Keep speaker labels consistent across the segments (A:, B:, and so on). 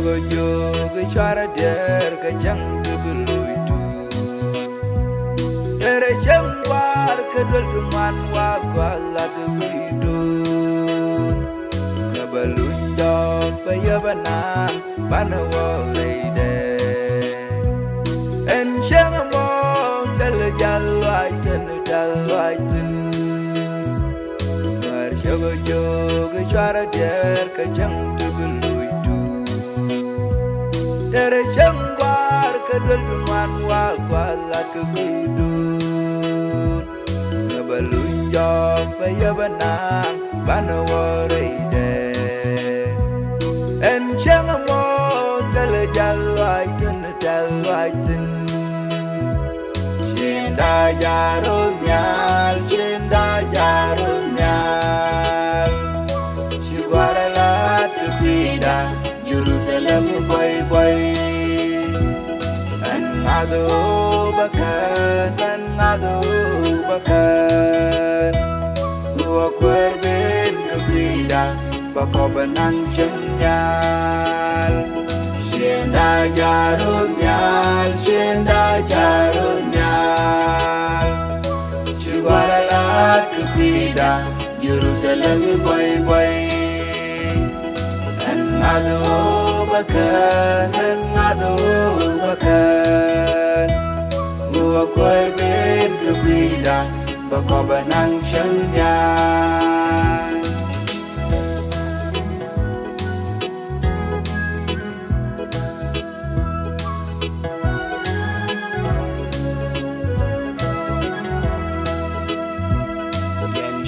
A: Shogo jogo shara der ka jang buluitu. Dere jangwar ka dulduman wa kwala dubidu. Kabalunda payabana bana wa leide. En shangamo dal jalwaitan. Mar shogo jogo shara der ka jang buluitu. Dere jangwar ka dulduman wa kwala dubidu. Kabalunda payabana bana wa leide. En shangamo dal jalwaitan. Shinda jarunyal, shinda jarunyal. Shugara la tupida, Jerusalem boy. Another bakan. Dua kwerbin tupida, bakobanang shindyal. Shinda jarunyal. Shugara la tupida, Jerusalem boy. Another bakan. Mua quay bên tupida, bakobanang shindyal.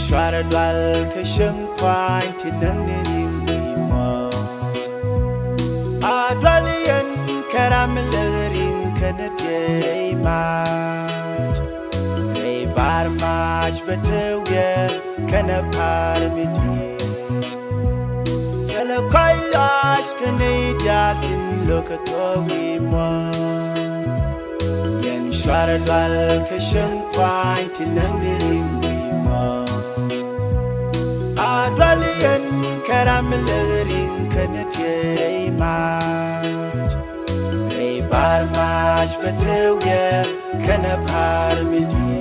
A: Shwara dwal ka shung kwai ti nang ni mo. A dwalian karamelerin kana tere mat. Hey bar mach betewe kana parmiti. Sala kailash kana jatin lokato wi mo. Yen shwara dwal ka shung kwai ti nang ni mo. Adwalian karamelerin kana tere mat. Hey bar mach betewe kana parmiti.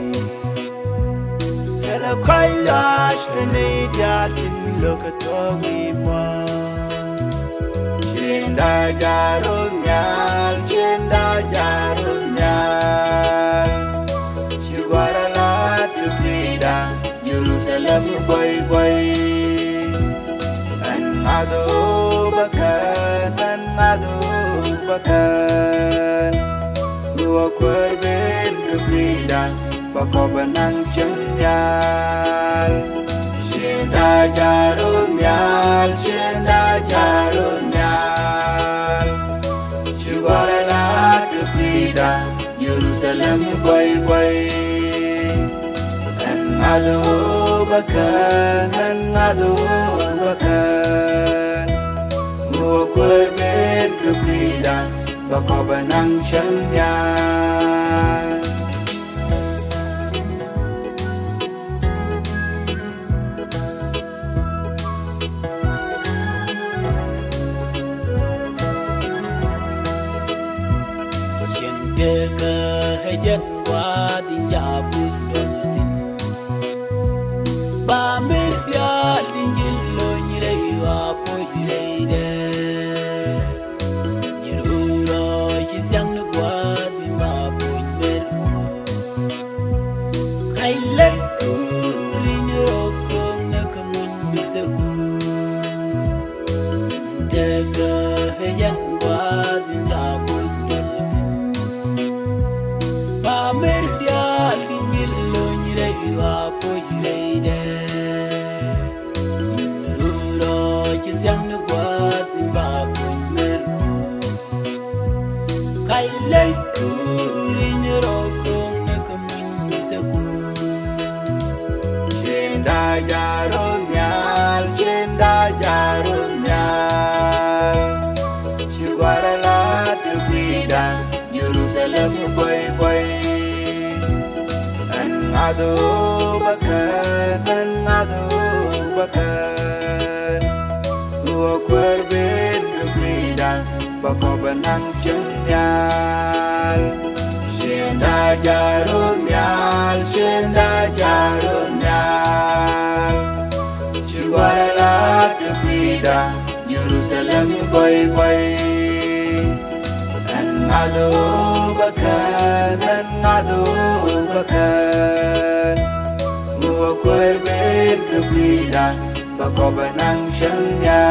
A: Sala kailash kana jatin lokato wi mo. Shinda jarunyal. Shugara la tupida, Jerusalem boy. Another bakan. Dua kwerbin tupida, bakobanang shindyal. Shinda jarunyal. Shugara la tupida, Jerusalem boy. Another bakan. Mua kwerbin tupida, bakobanang shindyal.
B: Deka hajan wadi jabus doltin. Ba merdia dinjillo nyirei wa pojireide. Nyiruro chisang wadi ma pojmeru. Kailai kurinyo kong nakamun bisagu. Deka hajan wadi jabus doltin. Merdia dinjillo nyirei wa pojireide. Ruro chisang nukwat ba pojmeru. Kailai kurin rokong nakamun bisagu.
A: Shinda jarunyal. Shugara la tupida, Jerusalem boy. Another bakan. Dua kwerbin tupida, nang chân nhal Shen da jarum nyal Shen da jarum nyal Chugwara la tepida Jerusalem boy boy Nado bakan Nado bakan Mua quay bên tepida Bako benang syangnya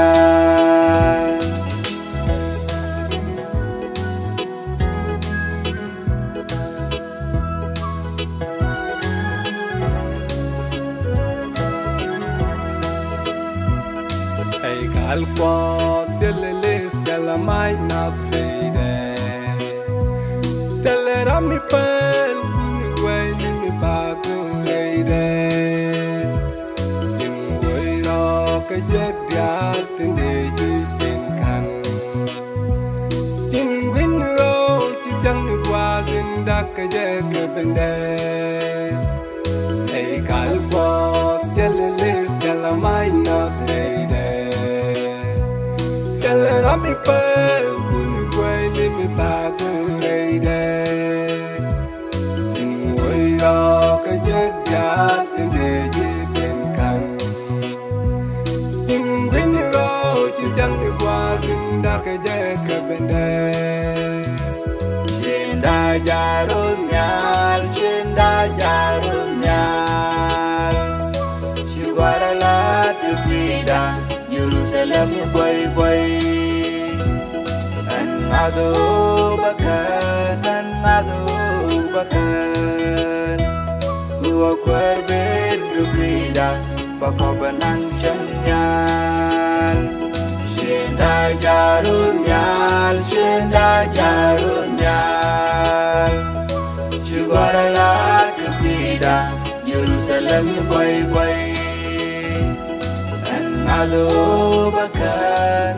C: Hey kalpo telelis kalamay na payde Telerami pel Niway ni bago reyde Kajak dial tende jitin kan Jin win ro chi chang ni kwa zinda kajak bende Hey kalpo telele kalamay na payde Telerami pel kuni kway ni mi bago reyde Jin win ro kajak dial tende jitin kan Chitang ni kwa zinda kajak bende
A: Shinda jarum nyal Shinda jarum nyal Shugwara la tepida Jerusalem boy boy Nado bakan Nado bakan Gua kwarbin tepida Bako benang syanyal Shinda jarum nyal Shinda jarum nyal Chugwara la tepida Jerusalem boy boy Nado bakan